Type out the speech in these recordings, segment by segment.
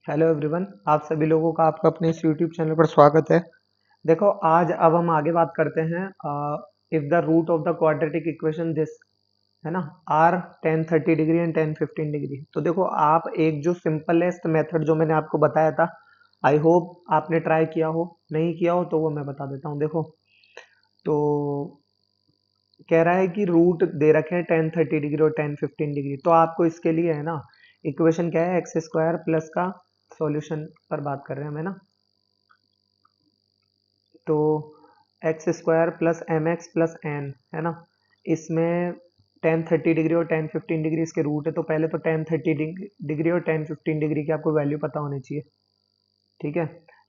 Hello everyone, आप सभी लोगों का आपका अपने इस यूट्यूब चैनल पर स्वागत है। देखो, आज अब हम आगे बात करते हैं। If the root of the quadratic equation this है ना, आर 10 30 डिग्री एंड 10 15 डिग्री। तो देखो, आप एक जो सिंपलेस्ट मेथड जो मैंने आपको बताया था, आई होप आपने ट्राई किया हो। नहीं किया हो तो वो मैं बता देता हूँ। देखो, तो कह रहा है कि रूट दे रखे हैं 10 30 डिग्री और 10 15 डिग्री। तो आपको इसके लिए है ना, इक्वेशन क्या है, एक्स स्क्वायर प्लस का सॉल्यूशन पर बात कर रहे हैं हम, है ना। तो x square plus m x plus n, है ना। इसमें 10 30 डिग्री और 10 15 डिग्री इसके रूट है। तो पहले तो 10 30 डिग्री और 10 15 डिग्री की आपको वैल्यू पता होनी चाहिए। ठीक है।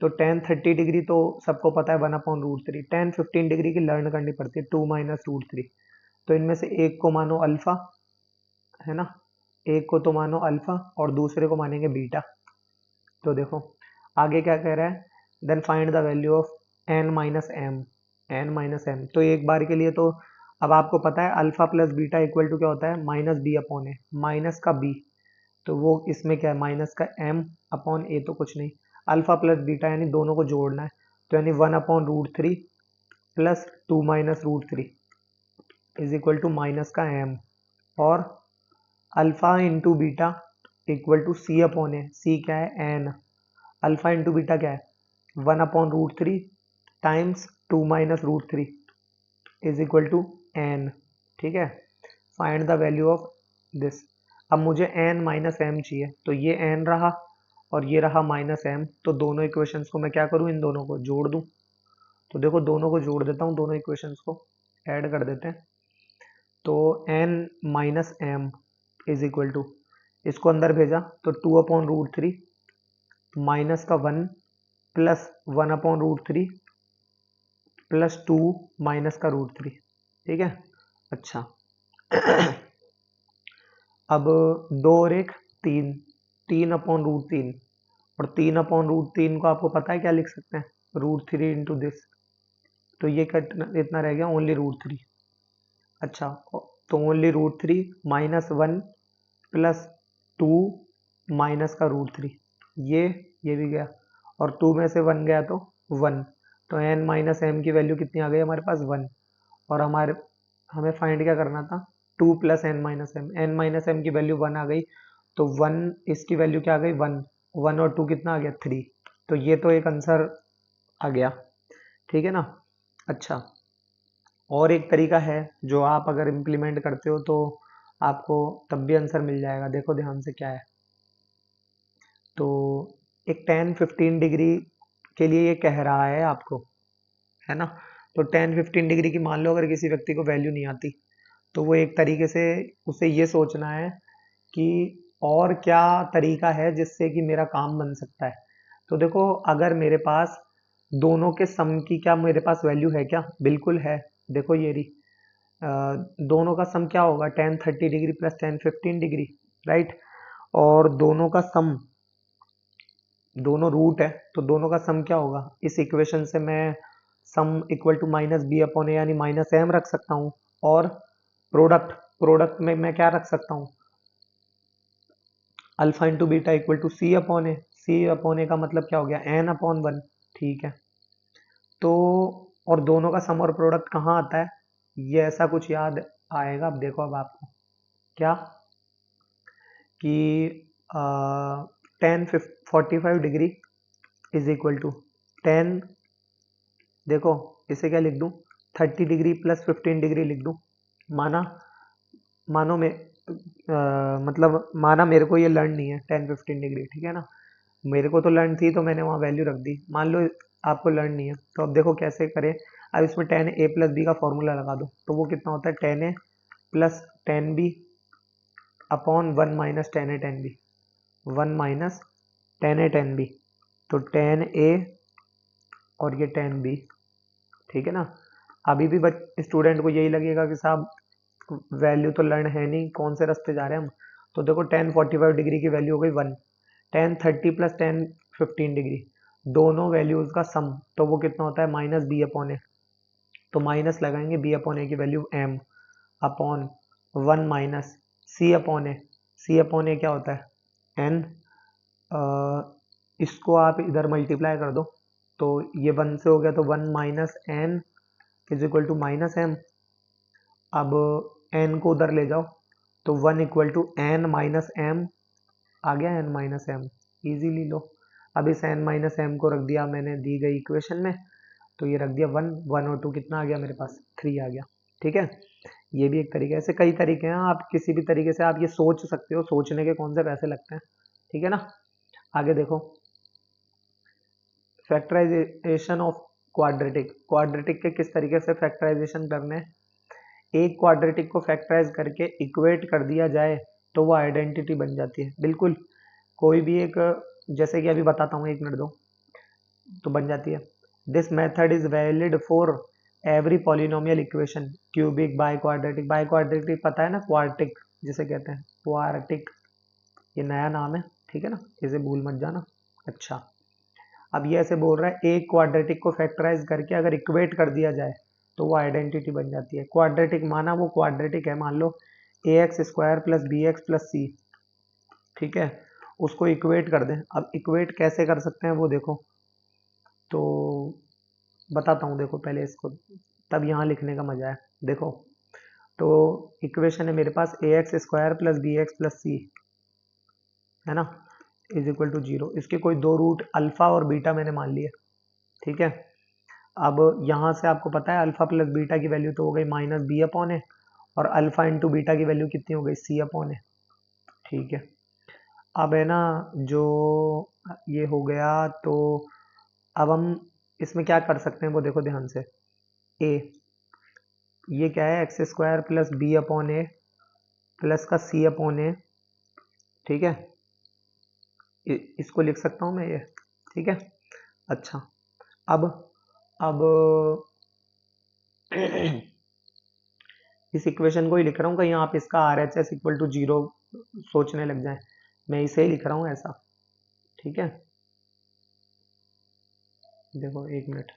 तो 10 30 डिग्री तो सबको पता है, 1/√3। 10 15 डिग्री की लर्न करनी पड़ती है, 2 - √3। तो इनमें से एक को मानो अल्फा, है ना। एक को तो मानो अल्फा और दूसरे को मानेंगे बीटा। तो देखो, आगे क्या कह रहा है, then find the value of n minus m. N minus m, तो एक बार के लिए तो अब आपको पता है alpha plus beta equal to क्या होता है, minus b upon a. Minus का बी, तो वो इसमें क्या है, माइनस का एम अपॉन ए, तो कुछ नहीं। अल्फा प्लस बीटा यानी दोनों को जोड़ना है। तो यानी 1/√3 plus 2 - √3 is equal to minus का एम, और alpha into beta equal to C upon A. C क्या है, एन। अल्फा इंटू बीटा क्या है, 1/√3 times 2 - √3 is equal to N. ठीक है। Find the value of this. अब मुझे एन माइनस एम चाहिए, तो ये एन रहा और ये रहा माइनस एम। तो दोनों इक्वेशंस को मैं क्या करूं, इन दोनों को जोड़ दूं। तो देखो, दोनों को जोड़ देता हूं, दोनों इक्वेशंस को ऐड कर देते हैं। तो n minus m is equal to, इसको अंदर भेजा तो 2/√3 माइनस का 1 प्लस 1/√3 प्लस 2 माइनस का √3। ठीक है। अच्छा, अब दो और एक तीन, 3/√3। और 3/√3 को आपको पता है क्या लिख सकते हैं, √3 इंटू दिस। तो ये इतना रह गया, ओनली √3। अच्छा, तो ओनली √3 माइनस 1 प्लस 2 माइनस का √3। ये भी गया, और 2 में से 1 गया तो 1। तो n माइनस एम की वैल्यू कितनी आ गई हमारे पास, 1। और हमें फाइंड क्या करना था, 2 plus n minus m. N minus m की वैल्यू 1 आ गई, तो 1 इसकी वैल्यू क्या आ गई, 1। 1 और 2 कितना आ गया, 3। तो ये तो एक आंसर आ गया। ठीक है ना। अच्छा, और एक तरीका है जो आप अगर इम्प्लीमेंट करते हो तो आपको तब भी आंसर मिल जाएगा। देखो ध्यान से क्या है। तो एक 10 15 डिग्री के लिए ये कह रहा है आपको, है ना। तो 10 15 डिग्री की मान लो अगर किसी व्यक्ति को वैल्यू नहीं आती, तो वो एक तरीके से उसे ये सोचना है कि और क्या तरीका है जिससे कि मेरा काम बन सकता है। तो देखो, अगर मेरे पास दोनों के सम की क्या मेरे पास वैल्यू है क्या, बिल्कुल है। देखो ये रही, दोनों का सम क्या होगा, 10 30 डिग्री प्लस 10 15 डिग्री, राइट। और दोनों का सम, दोनों रूट है, तो दोनों का सम क्या होगा, इस इक्वेशन से मैं sum equal to minus b upon a यानी माइनस एम रख सकता हूँ। और प्रोडक्ट, प्रोडक्ट में मैं क्या रख सकता हूँ, alpha into beta equal to C upon A. C upon a का मतलब क्या हो गया, एन अपॉन 1। ठीक है। तो और दोनों का सम और प्रोडक्ट कहाँ आता है, ये ऐसा कुछ याद आएगा। अब देखो, अब आपको क्या, कि 10 45 डिग्री इज इक्वल टू 10, देखो इसे क्या लिख दूं, 30 डिग्री प्लस 15 डिग्री लिख दूं। माना, मानो में मतलब माना मेरे को ये लर्न नहीं है 10 15 डिग्री, ठीक है ना। मेरे को तो लर्न थी तो मैंने वहाँ वैल्यू रख दी। मान लो आपको लर्न नहीं है, तो अब देखो कैसे करें। अब इसमें 10a प्लस बी का फॉर्मूला लगा दो, तो वो कितना होता है, 10a plus 10b upon 1 - 10a 10b। 1 - 10a 10b, तो 10a और ये 10b। ठीक है ना। अभी भी स्टूडेंट को यही लगेगा कि साहब वैल्यू तो लर्न है नहीं, कौन से रास्ते जा रहे हैं हम। तो देखो, 10 45 डिग्री की वैल्यू हो गई 1। 10 30 प्लस 10 15 डिग्री, दोनों वैल्यूज का सम, तो वो कितना होता है, माइनस बी अपॉन ए। तो माइनस लगाएंगे, बी अपॉन ए की वैल्यू एम अपॉन 1 माइनस सी अपॉन ए। सी अपॉन ए क्या होता है, एन। इसको आप इधर मल्टीप्लाई कर दो, तो ये 1 से हो गया, तो 1 minus n is equal to minus m. अब n को उधर ले जाओ, तो 1 equal to n minus m आ गया, n माइनस एम ईजीली लो। अब इस n माइनस एम को रख दिया मैंने दी गई इक्वेशन में, तो ये रख दिया 1, 1 और 2 कितना आ गया मेरे पास, 3 आ गया। ठीक है, ये भी एक तरीका है। ऐसे कई तरीके हैं, आप किसी भी तरीके से आप ये सोच सकते हो, सोचने के कौन से पैसे लगते हैं। ठीक है ना, आगे देखो, फैक्टराइजेशन ऑफ क्वाड्रेटिक। क्वाड्रेटिक के किस तरीके से फैक्टराइजेशन करने हैं। एक क्वाड्रेटिक को फैक्टराइज करके इक्वेट कर दिया जाए तो वो आइडेंटिटी बन जाती है। बिल्कुल, कोई भी एक, जैसे कि अभी बताता हूँ, 1 मिनट दो, तो बन जाती है। This method is valid for every polynomial equation, cubic, by quadratic. By quadratic पता है ना, क्वार्टिक जिसे कहते हैं, क्वार्टिक, ये नया नाम है, ठीक है ना, इसे भूल मत जाना। अच्छा, अब ये ऐसे बोल रहा है एक क्वाड्रेटिक को फैक्टराइज करके अगर इक्वेट कर दिया जाए तो वो आइडेंटिटी बन जाती है। क्वाड्रेटिक माना वो क्वाड्रेटिक है, मान लो a x square plus b x plus c, ठीक है, उसको इक्वेट कर दें। अब इक्वेट कैसे कर सकते हैं वो देखो, तो बताता हूँ, देखो पहले इसको, तब यहाँ लिखने का मजा है। देखो, तो इक्वेशन है मेरे पास a x square plus b x plus c, है ना, इज इक्वल टू 0। इसके कोई दो रूट अल्फा और बीटा मैंने मान लिए, ठीक है। अब यहाँ से आपको पता है अल्फा प्लस बीटा की वैल्यू तो हो गई माइनस बी अपॉन है, और अल्फा इंटू बीटा की वैल्यू कितनी हो गई, सी अपॉन है, ठीक है। अब है ना, जो ये हो गया, तो अब हम इसमें क्या कर सकते हैं वो देखो ध्यान से। ए, ये क्या है, x square plus b upon a plus का सी अपॉन ए, ठीक है, इसको लिख सकता हूँ मैं ये, ठीक है। अच्छा, अब इस इक्वेशन को ही लिख रहा हूँ, कहीं आप इसका R H S equal to 0 सोचने लग जाए, मैं इसे ही लिख रहा हूँ ऐसा, ठीक है। देखो 1 minute,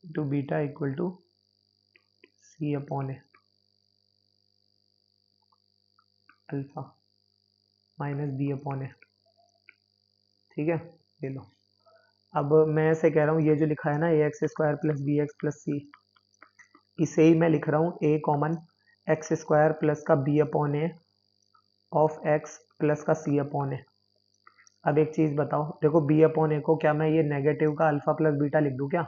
to beta equal to C upon a alpha minus b upon a, ठीक है, ले लो। अब मैं ऐसे कह रहा हूँ, ये जो लिखा है ना a x square plus b x plus c, इसे ही मैं लिख रहा हूँ a common x square plus का b upon a of x plus का सी अपॉन ए। अब एक चीज बताओ, देखो बी अपॉन ए को क्या मैं ये नेगेटिव का अल्फा प्लस बीटा लिख दूं क्या,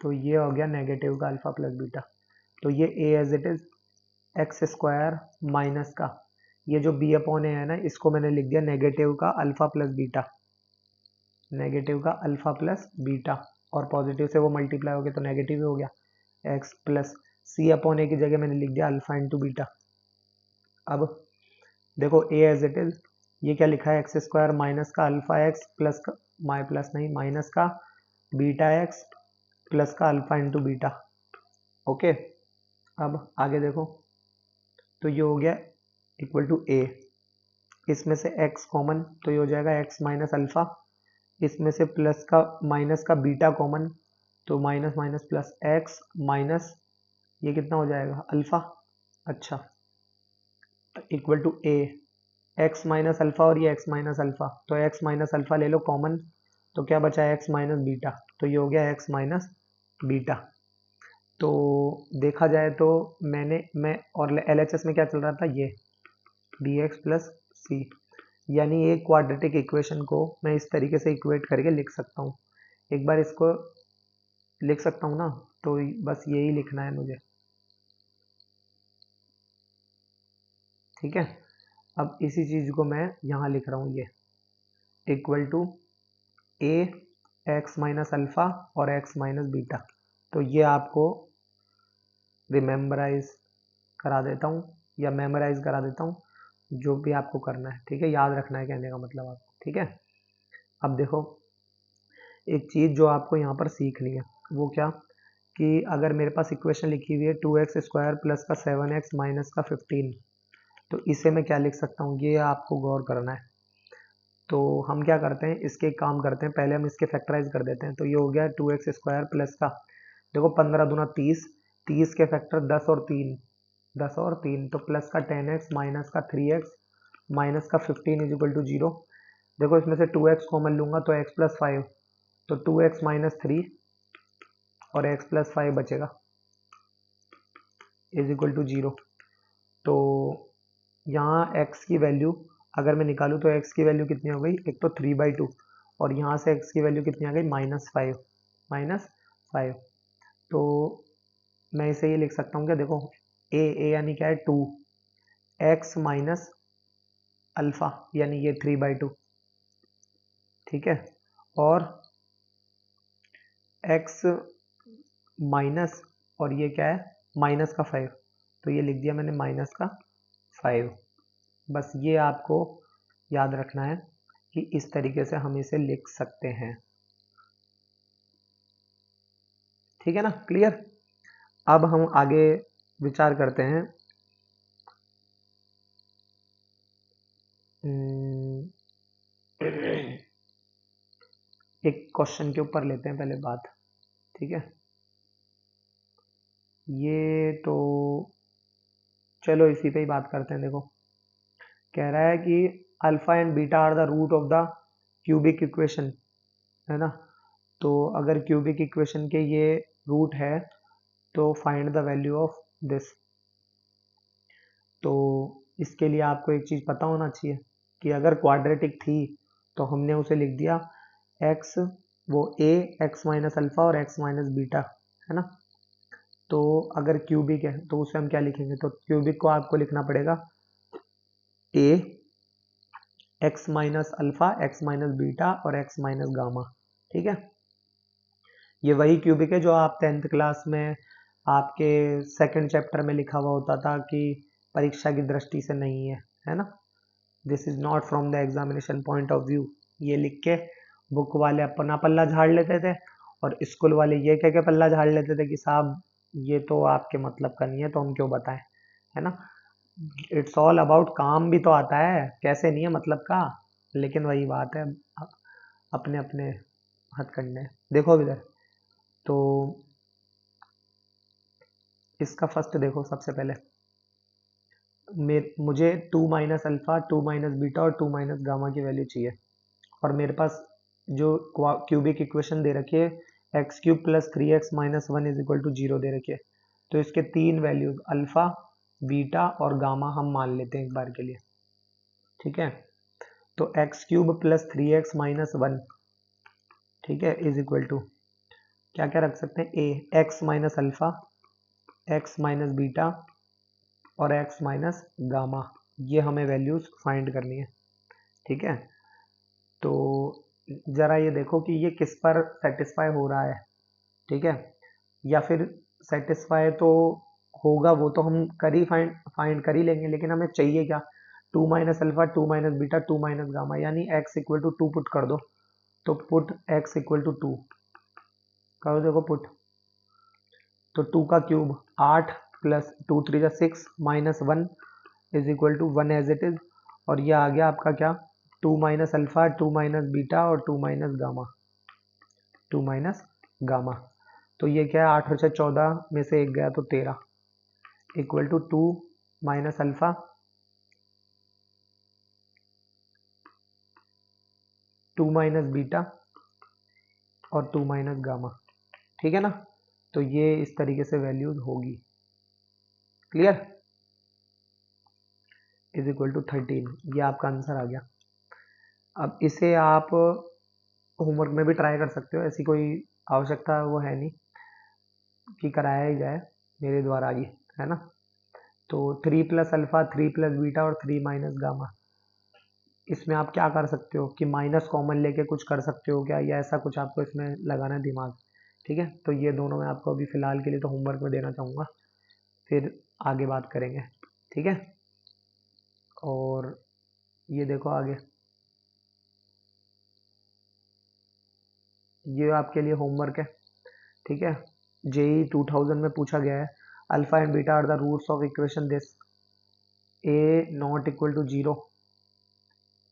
तो ये हो गया नेगेटिव का अल्फा प्लस बीटा, तो ये a as it is x square minus का, ये जो बी अपॉन ए है ना, इसको मैंने लिख दिया नेगेटिव का अल्फा प्लस बीटा, नेगेटिव का अल्फा प्लस बीटा, और पॉजिटिव से वो मल्टीप्लाई हो गया तो नेगेटिव ही हो गया, एक्स प्लस सी अपॉन ए की जगह मैंने लिख दिया अल्फा इंटू बीटा। अब देखो ए एज इट इज, ये क्या लिखा है, एक्स स्क्वायर माइनस का अल्फा एक्स प्लस का, प्लस नहीं, माइनस का बीटा एक्स प्लस का अल्फा इंटू बीटा, ओके। अब आगे देखो, तो ये हो गया इक्वल टू ए, इसमें से x कॉमन, तो ये हो जाएगा x माइनस अल्फा, इसमें से प्लस का माइनस का बीटा कॉमन, तो minus minus plus x minus ये कितना हो जाएगा अल्फा, अच्छा, equal to a, x minus alpha और ये x माइनस अल्फा, तो x माइनस अल्फा ले लो कॉमन, तो क्या बचा है x माइनस बीटा, तो ये हो गया x माइनस बीटा। तो देखा जाए तो मैं और LHS में क्या चल रहा था, ये बी एक्स प्लस सी, यानी एक क्वाड्रेटिक इक्वेशन को मैं इस तरीके से इक्वेट करके लिख सकता हूँ। एक बार इसको लिख सकता हूँ ना, तो बस यही लिखना है मुझे, ठीक है। अब इसी चीज को मैं यहाँ लिख रहा हूँ, ये equal to a x minus alpha और एक्स माइनस बीटा, तो ये आपको रिमेम्बराइज करा देता हूँ या मेमोराइज करा देता हूँ, जो भी आपको करना है, ठीक है, याद रखना है कहने का मतलब आपको, ठीक है। अब देखो, एक चीज़ जो आपको यहाँ पर सीखनी है वो क्या, कि अगर मेरे पास इक्वेशन लिखी हुई है 2x स्क्वायर प्लस का 7x माइनस का 15, तो इसे मैं क्या लिख सकता हूँ, ये आपको गौर करना है। तो हम क्या करते हैं, इसके एक काम करते हैं, पहले हम इसके फैक्टराइज कर देते हैं। तो ये हो गया 2x² प्लस का, देखो 15 दूना 30, 30 के फैक्टर 10 और 3, 10 और 3, तो प्लस का 10x माइनस का 3x माइनस का 15 इज इक्वल टू 0। देखो इसमें से 2x कॉमन लूंगा तो x प्लस 5, तो 2x माइनस 3 और x प्लस 5 बचेगा इज इक्वल टू 0। तो यहाँ x की वैल्यू अगर मैं निकालूँ तो x की वैल्यू कितनी हो गई, एक तो 3/2 और यहाँ से x की वैल्यू कितनी आ गई, -5। तो मैं इसे ये लिख सकता हूँ क्या, देखो a यानी क्या है 2, x माइनस अल्फा यानी ये 3/2, ठीक है, और x माइनस और ये क्या है माइनस का 5, तो ये लिख दिया मैंने माइनस का 5। बस ये आपको याद रखना है कि इस तरीके से हम इसे लिख सकते हैं, ठीक है ना, क्लियर। अब हम आगे विचार करते हैं एक क्वेश्चन के ऊपर लेते हैं पहले बात, ठीक है। ये तो चलो इसी पे ही बात करते हैं। देखो कह रहा है कि alpha and beta are the root of the cubic equation, है ना। तो अगर क्यूबिक इक्वेशन के ये रूट है तो find the value of this. तो इसके लिए आपको एक चीज पता होना चाहिए कि अगर क्वाड्रेटिक थी तो हमने उसे लिख दिया x, वो a x माइनस अल्फा और x माइनस बीटा, है ना। तो अगर क्यूबिक है तो उसे हम क्या लिखेंगे, तो क्यूबिक को आपको लिखना पड़ेगा a x minus alpha x minus beta और x माइनस गामा, ठीक है। ये वही क्यूबिक है जो आप 10th क्लास में आपके सेकंड चैप्टर में लिखा हुआ होता था कि परीक्षा की दृष्टि से नहीं है ना। This is not from the examination point of view, ये लिख के बुक वाले अपना पल्ला झाड़ लेते थे और स्कूल वाले ये कह के पल्ला झाड़ लेते थे कि साहब ये तो आपके मतलब का नहीं है तो हम क्यों बताएं, है ना। इट्स ऑल अबाउट काम भी तो आता है, कैसे नहीं है मतलब का, लेकिन वही बात है अपने अपने हथकंडे। देखो इधर, तो इसका फर्स्ट देखो, सबसे पहले मुझे 2 माइनस अल्फा 2 माइनस बीटा और 2 माइनस गामा की वैल्यू चाहिए, और मेरे पास जो क्यूबिक इक्वेशन दे रखी है x³ plus 3x minus 1 is equal to 0 दे रखी है। तो इसके तीन वैल्यूज अल्फा बीटा और गामा हम मान लेते हैं एक बार के लिए, ठीक है। तो x³ प्लस 3x माइनस 1, ठीक है, इज इक्वल टू क्या क्या रख सकते हैं, a x minus alpha x minus beta और x माइनस गामा, ये हमें वैल्यूज फाइंड करनी है, ठीक है। तो जरा ये देखो कि ये किस पर सेटिस्फाई हो रहा है, ठीक है, या फिर सेटिस्फाई तो होगा वो तो हम फाइंड कर ही लेंगे, लेकिन हमें चाहिए क्या, 2 minus alpha 2 minus beta 2 minus gamma, यानी x इक्वल टू 2 पुट कर दो। तो पुट x इक्वल टू 2 करो, देखो पुट, तो 2 का क्यूब 8 प्लस 2 3 जा 6 minus 1 is equal to 1 as it is, और ये आ गया आपका क्या, 2 माइनस अल्फा 2 माइनस बीटा और 2 माइनस गामा, 2 माइनस गामा। तो ये क्या है, 8 और 6 14 में से एक गया तो 13 equal to 2 minus alpha 2 minus beta और 2 माइनस गामा, ठीक है ना। तो ये इस तरीके से वैल्यूज होगी, क्लियर, इज इक्वल टू 13, ये आपका आंसर आ गया। अब इसे आप होमवर्क में भी ट्राई कर सकते हो, ऐसी कोई आवश्यकता वो है नहीं कि कराया ही जाए मेरे द्वारा ही, है ना। तो 3 प्लस अल्फा 3 प्लस बीटा और 3 माइनस गामा, इसमें आप क्या कर सकते हो कि माइनस कॉमन लेके कुछ कर सकते हो क्या, या ऐसा कुछ आपको इसमें लगाना है दिमाग, ठीक है। तो ये दोनों मैं आपको अभी फिलहाल के लिए तो होमवर्क में देना चाहूँगा, फिर आगे बात करेंगे, ठीक है। और ये देखो आगे, ये आपके लिए होमवर्क है, ठीक है। जेई 2000 में पूछा गया है, alpha and beta are the roots of equation this, a not equal to 0,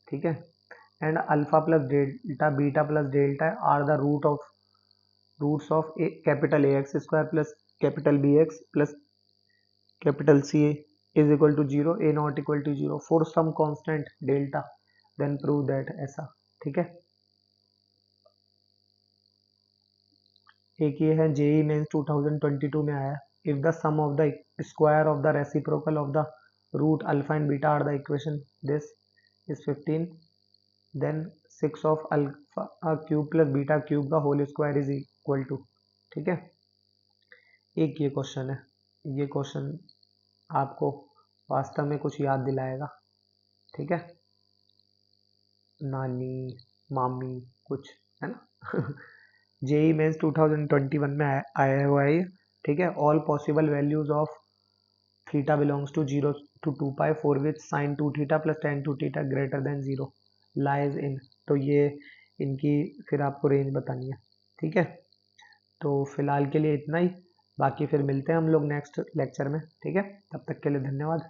ठीक है। and alpha plus delta, beta plus delta are the roots of a capital AX square plus capital BX plus capital C is equal to 0, A not equal to 0 for some constant delta, then prove that, ऐसा। ठीक है। एक ये है JEE mains 2022 में आया, if the sum of the square of the reciprocal of the root alpha and beta are the equation this is 15, then 6 of alpha cube plus beta cube का whole square is equal to. ठीक है। एक ये question है, ये question आपको वास्तव में कुछ याद दिलाएगा। ठीक है, नानी मामी कुछ, है ना। जेई मेंस 2021 में आया हुआ है ये। ठीक है। All possible values of theta belongs to 0 to 2 pi for which sin 2 theta plus tan 2 theta greater than 0 lies in, तो ये इनकी फिर आपको रेंज बतानी है। ठीक है। तो फिलहाल के लिए इतना ही, बाकी फिर मिलते हैं हम लोग नेक्स्ट लेक्चर में। ठीक है, तब तक के लिए धन्यवाद।